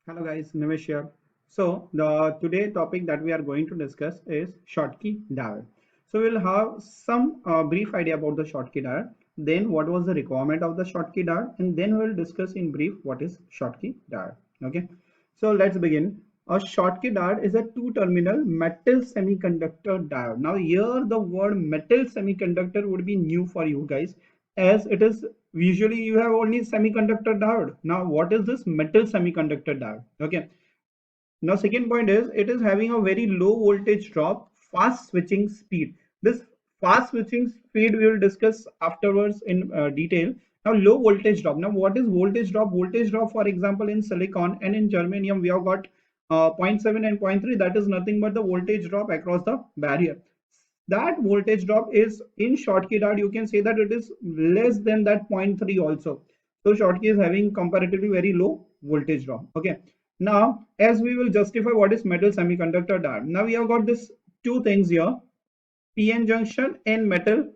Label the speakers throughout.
Speaker 1: Hello guys, Nimesh here. So the today topic that we are going to discuss is Schottky diode. So we'll have some brief idea about the Schottky diode, then what was the requirement of the Schottky diode, and then we'll discuss in brief what is Schottky diode. Okay, so let's begin. A Schottky diode is a two-terminal metal semiconductor diode. Now here the word metal semiconductor would be new for you guys, as it is usually you have only semiconductor diode. Now what is this metal semiconductor diode? Okay, now second point is it is having a very low voltage drop, fast switching speed. This fast switching speed we will discuss afterwards in detail. Now low voltage drop. Now what is voltage drop? Voltage drop, for example, in silicon and in germanium we have got zero point 0.7 and zero point 0.3. That is nothing but the voltage drop across the barrier. That voltage drop is in Schottky diode, you can say that it is less than that zero point 0.3 also. So Schottky is having comparatively very low voltage drop. Okay, now as we will justify what is metal semiconductor diode, now we have got this two things here, PN junction and metal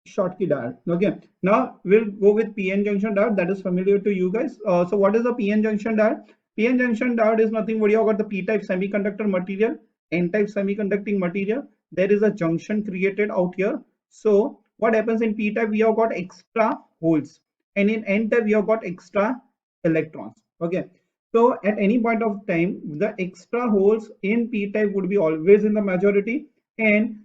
Speaker 1: Schottky diode. Okay, now we'll go with PN junction diode, that is familiar to you guys. So what is the PN junction diode? PN junction diode is nothing but you have got the P-type semiconductor material, N-type semiconducting material. There is a junction created out here. So what happens in P-type? We have got extra holes, and in N-type we have got extra electrons. Okay, so at any point of time, the extra holes in P-type would be always in the majority, and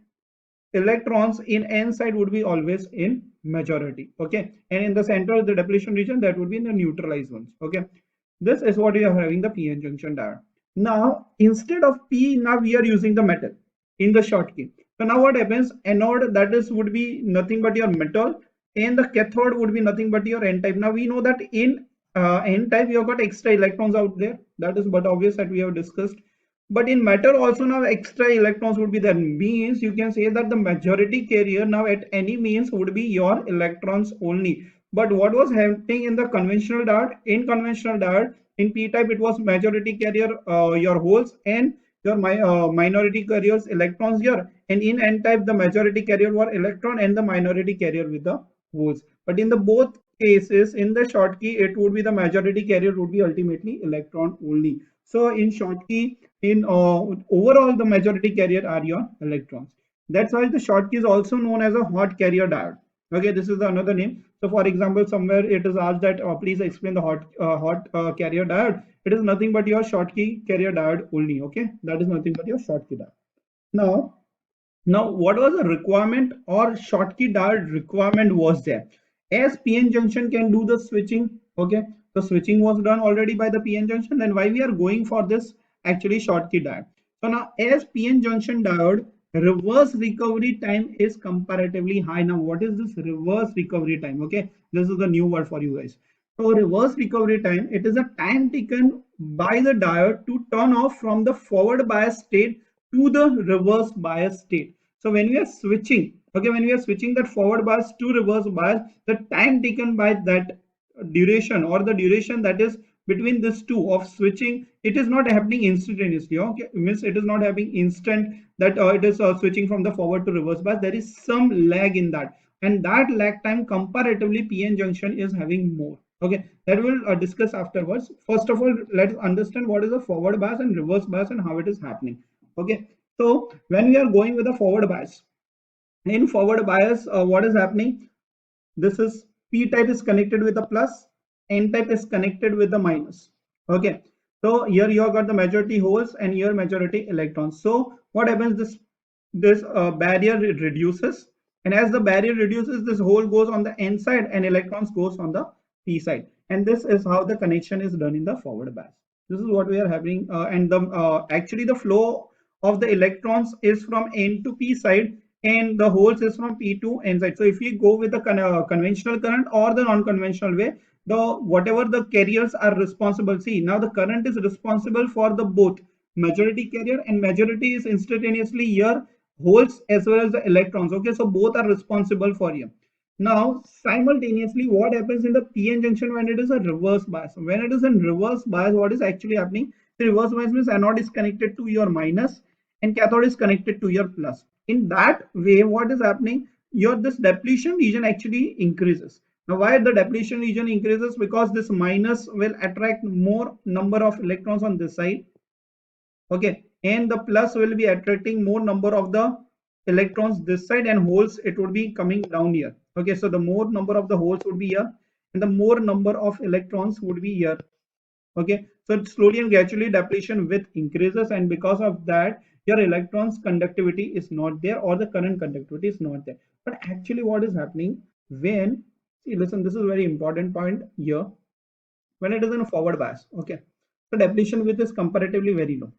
Speaker 1: electrons in n side would be always in majority. Okay, and in the center of the depletion region, that would be in the neutralized ones. Okay, this is what we are having the PN junction diode. Now instead of P, now we are using the metal in the Schottky. So now what happens? Anode, that is would be nothing but your metal, and the cathode would be nothing but your n type. Now we know that in n type you have got extra electrons out there, that is but obvious that we have discussed. But in matter also now extra electrons would be there, means you can say that the majority carrier now at any means would be your electrons only. But what was happening in the conventional diode? In conventional diode, in p-type it was majority carrier your holes, and your minority carriers electrons here, and in n-type the majority carrier were electron and the minority carrier with the holes. But in the both cases, in the Schottky it would be the majority carrier would be ultimately electron only. So in Schottky, in overall the majority carrier are your electrons. That's why the Schottky is also known as a hot carrier diode. Okay, this is another name. So for example, somewhere it is asked that please explain the hot carrier diode. It is nothing but your Schottky carrier diode only. Okay, that is nothing but your Schottky diode. Now, what was the requirement or Schottky diode requirement was there? As PN junction can do the switching, okay, the switching was done already by the PN junction, then why we are going for this actually Schottky diode? So now as PN junction diode, reverse recovery time is comparatively high. Now what is this reverse recovery time? Okay, this is the new word for you guys. So reverse recovery time, it is a time taken by the diode to turn off from the forward bias state to the reverse bias state. So when we are switching, okay, when we are switching that forward bias to reverse bias, the time taken by that duration, or the duration that is between these two of switching, it is not happening instantaneously. Okay, means it is not happening instant that it is switching from the forward to reverse bias. There is some lag in that, and that lag time comparatively PN junction is having more. Okay, that we'll discuss afterwards. First of all, let's understand what is a forward bias and reverse bias and how it is happening. Okay, so when we are going with a forward bias, in forward bias, what is happening? This is p-type is connected with the plus, n-type is connected with the minus. Okay, so here you have got the majority holes and here majority electrons. So what happens? This barrier reduces, and as the barrier reduces, this hole goes on the n side and electrons goes on the p side, and this is how the connection is done in the forward bias. This is what we are having, and the actually the flow of the electrons is from n to p side, and the holes is from p to n side. So if we go with the conventional current or the non-conventional way, the whatever the carriers are responsible, see now the current is responsible for the both majority carrier, and majority is instantaneously here holes as well as the electrons. Okay, so both are responsible for you. Now simultaneously, what happens in the PN junction when it is a reverse bias? When it is in reverse bias, what is actually happening? The reverse bias means anode is connected to your minus and cathode is connected to your plus. In that way, what is happening? Your this depletion region actually increases. Now why the depletion region increases? Because this minus will attract more number of electrons on this side, okay, and the plus will be attracting more number of the electrons this side, and holes it would be coming down here. Okay, so the more number of the holes would be here and the more number of electrons would be here. Okay, so slowly and gradually depletion width increases, and because of that your electrons conductivity is not there, or the current conductivity is not there. But actually what is happening when, see, listen, this is very important point here. When it is in a forward bias, okay, so depletion width is comparatively very low.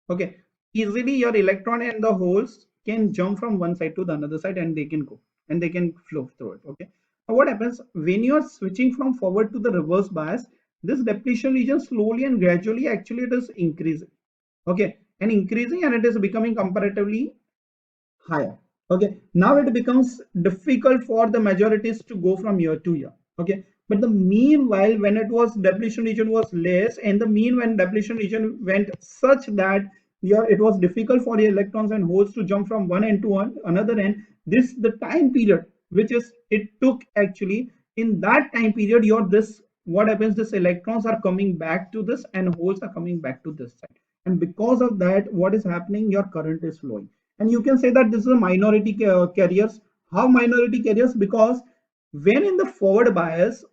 Speaker 1: Okay, easily your electron and the holes can jump from one side to the another side, and they can go and they can flow through it. Okay, now what happens when you are switching from forward to the reverse bias? This depletion region slowly and gradually actually it is increasing. Okay, and increasing, and it is becoming comparatively higher. Okay, now it becomes difficult for the majorities to go from year to year. Okay, but the meanwhile when it was depletion region was less, and the mean when depletion region went such that it was difficult for the electrons and holes to jump from one end to another end, this the time period which is it took actually, in that time period your this what happens, this electrons are coming back to this and holes are coming back to this side, and because of that what is happening, your current is flowing. And you can say that this is a minority carriers. How minority carriers? Because when in the forward bias,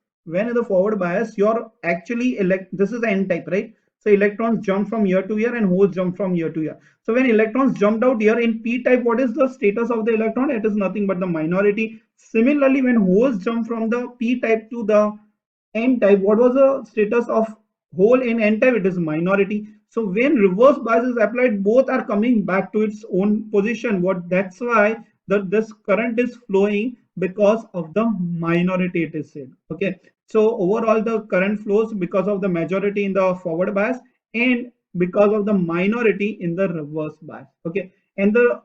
Speaker 1: you're actually this is the n type, right? So electrons jump from here to here and holes jump from here to here. So when electrons jumped out here in p type, what is the status of the electron? It is nothing but the minority. Similarly, when holes jump from the p type to the n type, what was the status of hole in n type? It is minority. So when reverse bias is applied, both are coming back to its own position. What That's why this current is flowing, because of the minority it is said. Okay, so overall the current flows because of the majority in the forward bias and because of the minority in the reverse bias. Okay, and the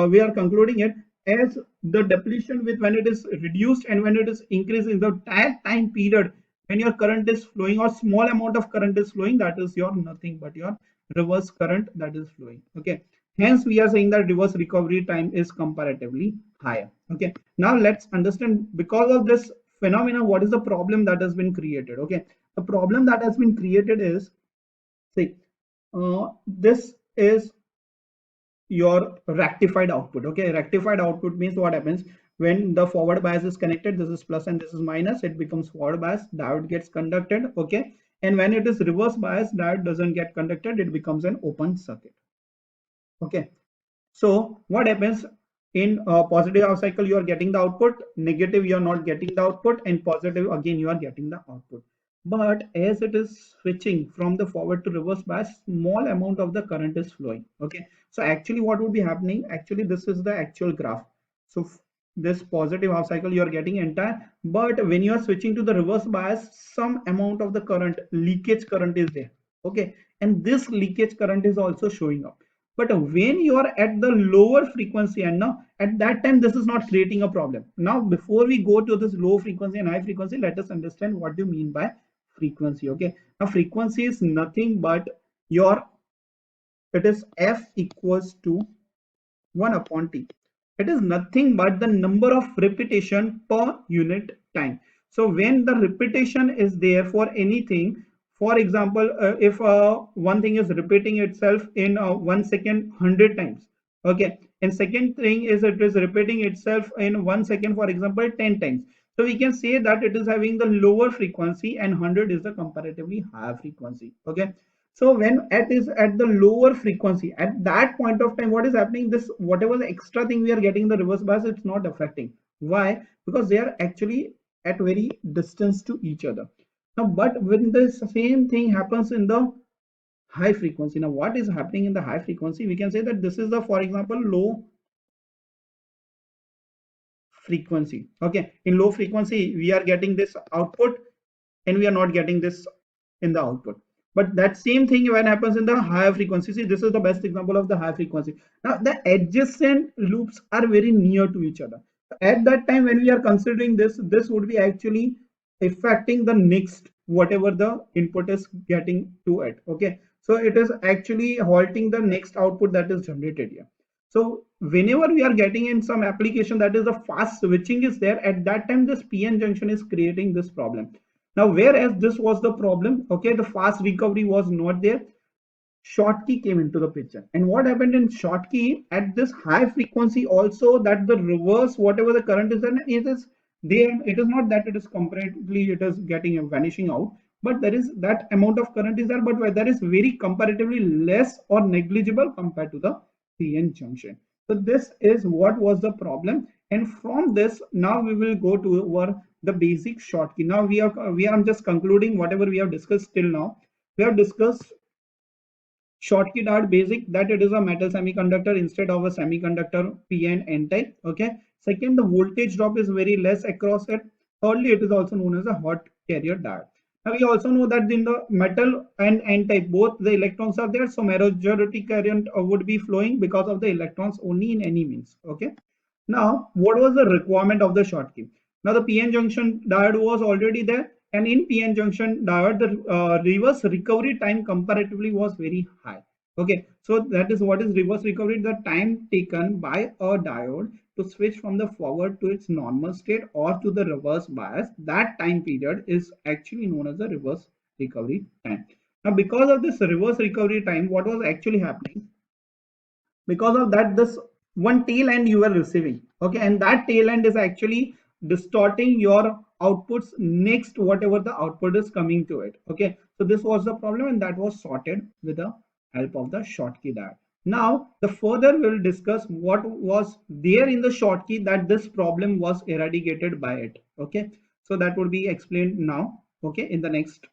Speaker 1: we are concluding it as the depletion with when it is reduced and when it is increased in the time period, when your current is flowing or small amount of current is flowing, that is your nothing but your reverse current that is flowing. Okay, hence we are saying that reverse recovery time is comparatively higher. Okay, now let's understand, because of this phenomena, what is the problem that has been created. Okay, the problem that has been created is, see, this is your rectified output. Okay, rectified output means what happens when the forward bias is connected, this is plus and this is minus, it becomes forward bias, diode gets conducted. Okay, and when it is reverse bias, diode doesn't get conducted, it becomes an open circuit. Okay, so what happens in a positive half cycle, you are getting the output, negative you are not getting the output, and positive again you are getting the output. But as it is switching from the forward to reverse bias, small amount of the current is flowing. Okay, so actually what would be happening, actually this is the actual graph. So this positive half cycle you are getting entire, but when you are switching to the reverse bias, some amount of the current, leakage current is there. Okay, and this leakage current is also showing up. But when you are at the lower frequency, and now at that time this is not creating a problem. Now before we go to this low frequency and high frequency, let us understand what do you mean by frequency. Okay, now frequency is nothing but your, it is f equals to 1 upon t. It is nothing but the number of repetition per unit time. So when the repetition is there for anything, for example, if one thing is repeating itself in 1 second 100 times, okay, and second thing is it is repeating itself in 1 second, for example, 10 times. So we can say that it is having the lower frequency and 100 is the comparatively higher frequency. Okay, so when it is at the lower frequency, at that point of time, what is happening? This whatever the extra thing we are getting in the reverse bias, it's not affecting. Why? Because they are actually at very distance to each other. Now, but when the same thing happens in the high frequency, now what is happening in the high frequency? We can say that this is the, for example, low frequency. Okay, in low frequency, we are getting this output and we are not getting this in the output. But that same thing when happens in the higher frequency, see, this is the best example of the high frequency. Now the adjacent loops are very near to each other. At that time when we are considering this would be actually affecting the next whatever the input is getting to it. Okay, so it is actually halting the next output that is generated here. So whenever we are getting in some application that is the fast switching is there, at that time this PN junction is creating this problem. Now whereas this was the problem, okay, the fast recovery was not there, Schottky came into the picture. And what happened in Schottky at this high frequency also, that the reverse whatever the current is, then it is there. It is not that it is comparatively it is getting vanishing out, but there is that amount of current is there, but that is very comparatively less or negligible compared to the PN junction. So this is what was the problem. And from this now we will go to our the basic Schottky. Now I'm just concluding whatever we have discussed till now. We have discussed Schottky diodes basic, that it is a metal semiconductor instead of a semiconductor p and n type. Okay. Second, the voltage drop is very less across it. Thirdly, it is also known as a hot carrier diode. Now we also know that in the metal and n type both the electrons are there, so majority current would be flowing because of the electrons only in any means. Okay. Now, what was the requirement of the Schottky? Now, the PN junction diode was already there, and in PN junction diode, the reverse recovery time comparatively was very high. Okay, so that is what is reverse recovery, the time taken by a diode to switch from the forward to its normal state or to the reverse bias. That time period is actually known as the reverse recovery time. Now, because of this reverse recovery time, what was actually happening? Because of that, this one tail end you are receiving, okay, and that tail end is actually distorting your outputs next whatever the output is coming to it. Okay, so this was the problem, and that was sorted with the help of the Schottky diode. Now the further we'll discuss what was there in the Schottky that this problem was eradicated by it. Okay, so that would be explained now, okay, in the next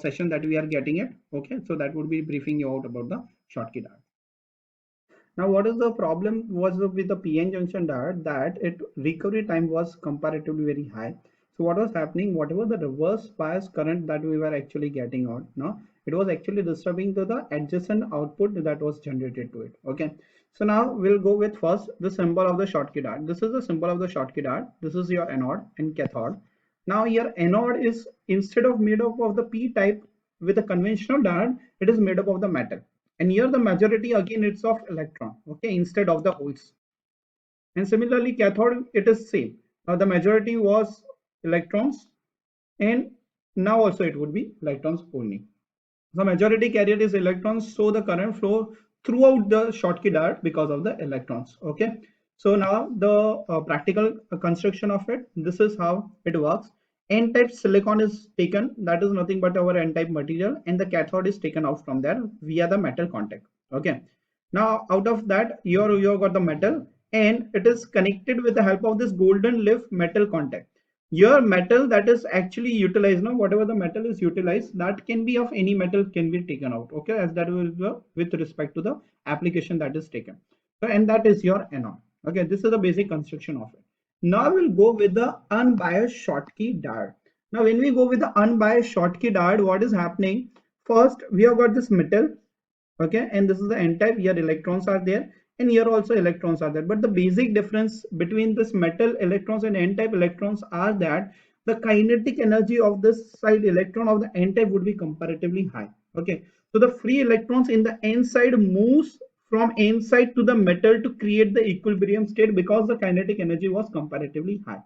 Speaker 1: session that we are getting it. Okay, so that would be briefing you out about the Schottky diode. Now, what is the problem was with the PN junction diode, that it recovery time was comparatively very high. So what was happening, whatever the reverse bias current that we were actually getting out, now it was actually disturbing to the adjacent output that was generated to it. Okay. So now we'll go with first the symbol of the Schottky diode. This is the symbol of the Schottky diode. This is your anode and cathode. Now your anode is, instead of made up of the P type with a conventional diode, it is made up of the metal, and here the majority again it's of electron, okay, instead of the holes. And similarly cathode, it is same, the majority was electrons, and now also it would be electrons only. The majority carrier is electrons, so the current flow throughout the Schottky diode because of the electrons. Okay, so now the practical construction of it, this is how it works. N-type silicon is taken, that is nothing but our N-type material, and the cathode is taken out from there via the metal contact. Okay, now out of that you got the metal, and it is connected with the help of this golden leaf metal contact. Your metal that is actually utilized, now whatever the metal is utilized, that can be of any metal can be taken out. Okay, as that will be with respect to the application that is taken. So, and that is your anode. Okay, this is the basic construction of it. Now we'll go with the unbiased Schottky diode. Now when we go with the unbiased Schottky diode, what is happening? First we have got this metal, okay, and this is the n-type. Here electrons are there, and here also electrons are there, but the basic difference between this metal electrons and n-type electrons are that the kinetic energy of this side electron of the n-type would be comparatively high. Okay, so the free electrons in the n side moves from n side to the metal to create the equilibrium state because the kinetic energy was comparatively high.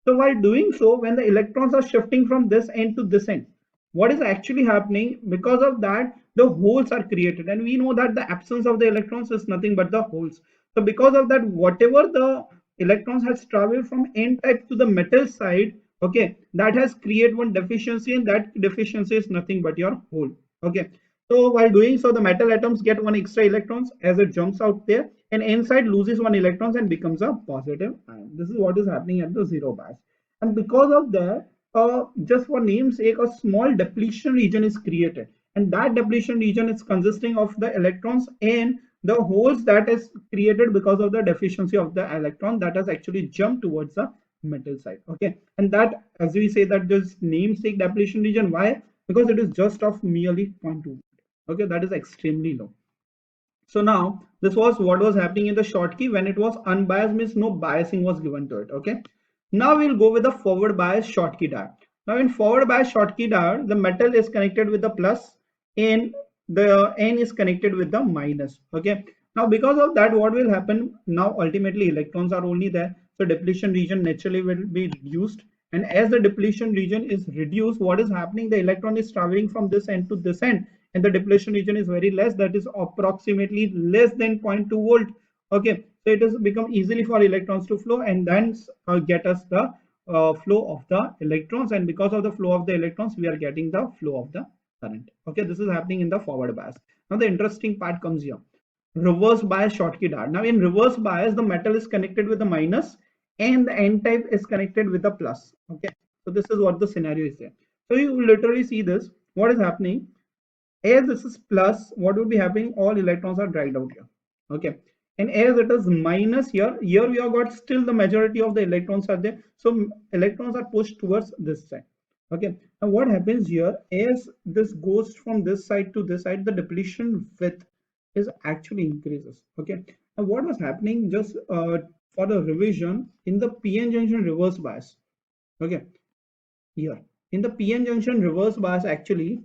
Speaker 1: So while doing so, when the electrons are shifting from this end to this end, what is actually happening, because of that the holes are created, and we know that the absence of the electrons is nothing but the holes. So because of that, whatever the electrons has traveled from n type to the metal side, okay, that has created one deficiency, and that deficiency is nothing but your hole. Okay, so while doing so, the metal atoms get one extra electrons as it jumps out there, and n side loses one electrons and becomes a positive ion. This is what is happening at the zero bias. And because of that, just for namesake, a small depletion region is created, and that depletion region is consisting of the electrons and the holes that is created because of the deficiency of the electron that has actually jumped towards the metal side. Okay, and that, as we say, that this namesake depletion region, why? Because it is just of merely 0.2. Okay, that is extremely low. So now this was what was happening in the Schottky when it was unbiased, means no biasing was given to it. Okay, now we'll go with the forward bias Schottky diode. Now in forward bias Schottky diode, the metal is connected with the plus and the N is connected with the minus. Okay, Now because of that, what will happen now, ultimately electrons are only there, so depletion region naturally will be reduced. And as the depletion region is reduced, what is happening, the electron is traveling from this end to this end, and the depletion region is very less, that is approximately less than 0.2 volt. Okay, so it has become easily for electrons to flow, and then get us the flow of the electrons, and because of the flow of the electrons we are getting the flow of the current. Okay, this is happening in the forward bias. Now the interesting part comes here, reverse bias Schottky diode. Now in reverse bias, the metal is connected with the minus and the n type is connected with the plus. Okay, so this is what the scenario is there. So you literally see this, what is happening, as this is plus, what would be happening, all electrons are dragged out here. Okay, and as it is minus here, we have got still the majority of the electrons are there, so electrons are pushed towards this side. Okay, now what happens here, as this goes from this side to this side, the depletion width is actually increases. Okay, and what was happening, just for the revision, in the PN junction reverse bias. Okay, here in the PN junction reverse bias, actually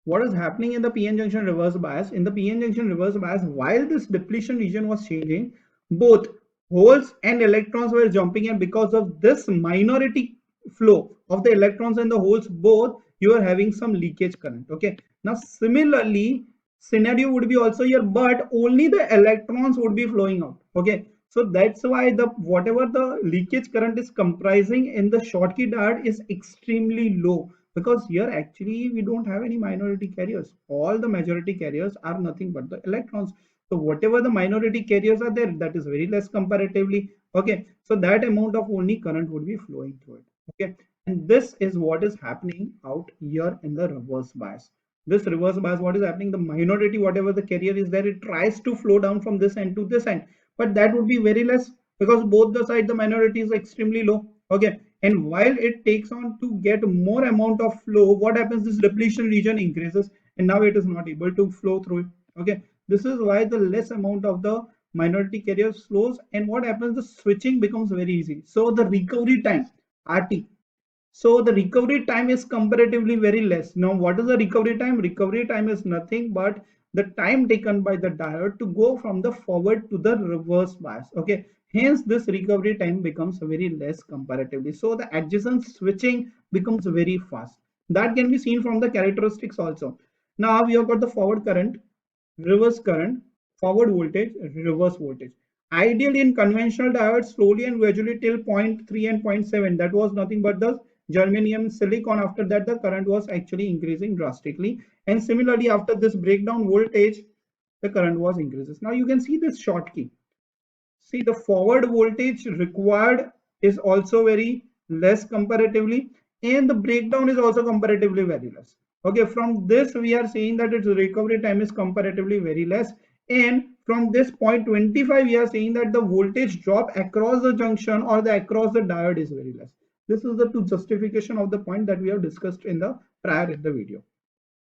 Speaker 1: what is happening in the PN junction reverse bias, in the PN junction reverse bias, while this depletion region was changing, both holes and electrons were jumping in. Because of this minority flow of the electrons and the holes both, you are having some leakage current. Okay, now similarly scenario would be also here, but only the electrons would be flowing out. Okay, so that's why the whatever the leakage current is comprising in the Schottky diode is extremely low, because here actually we don't have any minority carriers, all the majority carriers are nothing but the electrons. So whatever the minority carriers are there, that is very less comparatively. Okay, so that amount of only current would be flowing through it. Okay, and this is what is happening out here in the reverse bias. This reverse bias, what is happening, the minority, whatever the carrier is there, it tries to flow down from this end to this end, but that would be very less, because both the side the minority is extremely low. Okay, and while it takes on to get more amount of flow, what happens, this depletion region increases, and now it is not able to flow through it. Okay, this is why the less amount of the minority carriers flows, and what happens, the switching becomes very easy. So the recovery time, RT, so the recovery time is comparatively very less. Now what is the recovery time? Recovery time is nothing but the time taken by the diode to go from the forward to the reverse bias. Okay, hence this recovery time becomes very less comparatively, so the adjacent switching becomes very fast. That can be seen from the characteristics also. Now we have got the forward current, reverse current, forward voltage, reverse voltage. Ideally in conventional diodes, slowly and gradually till 0.3 and 0.7, that was nothing but the germanium silicon. After that the current was actually increasing drastically, and similarly after this breakdown voltage the current was increases. Now you can see this Schottky. See, the forward voltage required is also very less comparatively, and the breakdown is also comparatively very less. Okay, from this we are saying that its recovery time is comparatively very less, and from this point 25 we are saying that the voltage drop across the junction or the across the diode is very less. This is the two justification of the point that we have discussed in the prior in the video.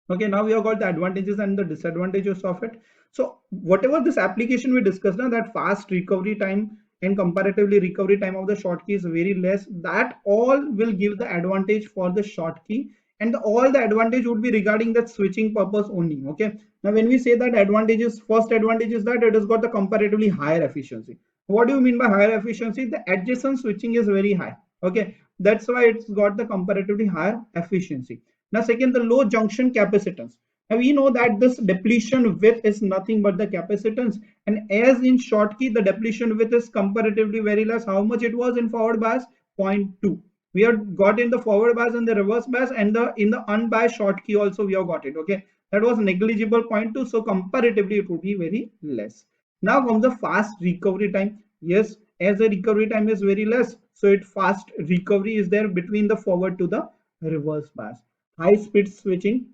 Speaker 1: Okay, now we have got the advantages and the disadvantages of it. So whatever this application we discussed now, that fast recovery time and comparatively recovery time of the Schottky is very less, that all will give the advantage for the Schottky, and all the advantage would be regarding that switching purpose only. Okay, now when we say that advantages, first advantage is that it has got the comparatively higher efficiency. What do you mean by higher efficiency? The adjacent switching is very high. Okay, that's why it's got the comparatively higher efficiency. Now second, the low junction capacitance. Now we know that this depletion width is nothing but the capacitance, and as in Schottky the depletion width is comparatively very less. How much it was in forward bias? 0.2. We have got in the forward bias and the reverse bias, and the in the unbiased Schottky also we have got it. Okay, that was negligible 0.2, so comparatively it would be very less. Now comes the fast recovery time. Yes, as the recovery time is very less, so it fast recovery is there between the forward to the reverse bias. High speed switching,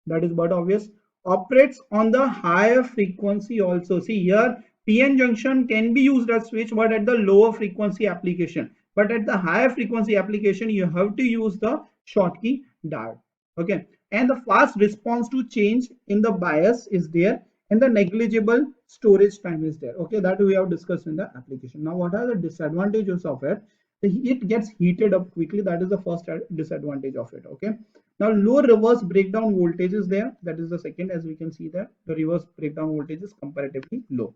Speaker 1: that is but obvious, operates on the higher frequency also. See here, PN junction can be used as switch, but at the lower frequency application. But at the higher frequency application, you have to use the Schottky diode. Okay, and the fast response to change in the bias is there, and the negligible storage time is there. Okay, that we have discussed in the application. Now what are the disadvantages of it? it gets heated up quickly. That is the first disadvantage of it. Okay, now low reverse breakdown voltage is there. That is the second. As we can see there, the reverse breakdown voltage is comparatively low,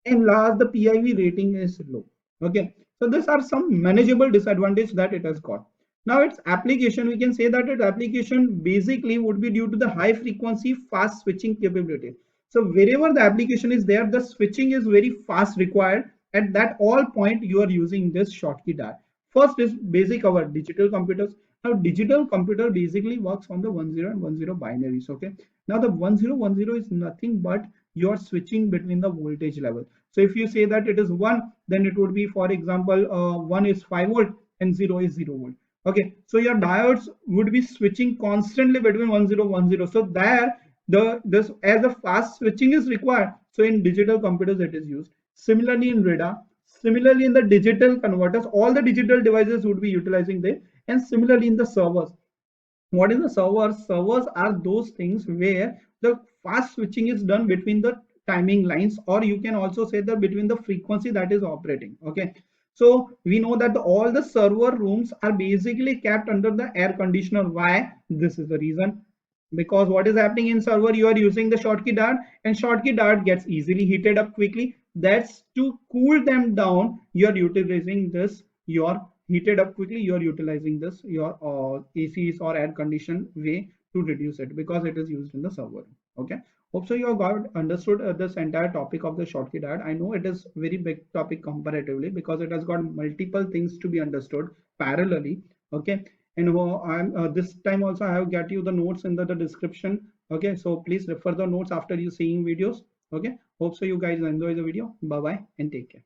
Speaker 1: and last, the PIV rating is low. Okay, so these are some manageable disadvantage that it has got. Now its application, we can say that its application basically would be due to the high frequency fast switching capability. So wherever the application is there, the switching is very fast required. At that all point you are using this Schottky diode. First is basic our digital computers. Now digital computer basically works on the 10 and 10 binaries. Okay, now the 1010 is nothing but you are switching between the voltage level. So if you say that it is 1, then it would be, for example, 1 is 5 volt and 0 is 0 volt. Okay, so your diodes would be switching constantly between 1010. So there the this as a fast switching is required. So in digital computers it is used. Similarly in radar, similarly in the digital converters, all the digital devices would be utilizing this. And similarly in the servers, what is the servers? Servers are those things where the fast switching is done between the timing lines, or you can also say that between the frequency that is operating. Okay, so we know that all the server rooms are basically kept under the air conditioner. Why? This is the reason, because what is happening in server, you are using the Schottky diode, and Schottky diode gets easily heated up quickly. That's to cool them down, you are utilizing this your heated up quickly, you are utilizing this your ACs or air condition way to reduce it, because it is used in the server. Okay, hope so you have got understood this entire topic of the Schottky diode. I know it is very big topic comparatively, because it has got multiple things to be understood parallelly. Okay, and this time also I have got you the notes in the description. Okay, so please refer the notes after you seeing videos. Okay, hope so you guys enjoy the video. Bye bye and take care.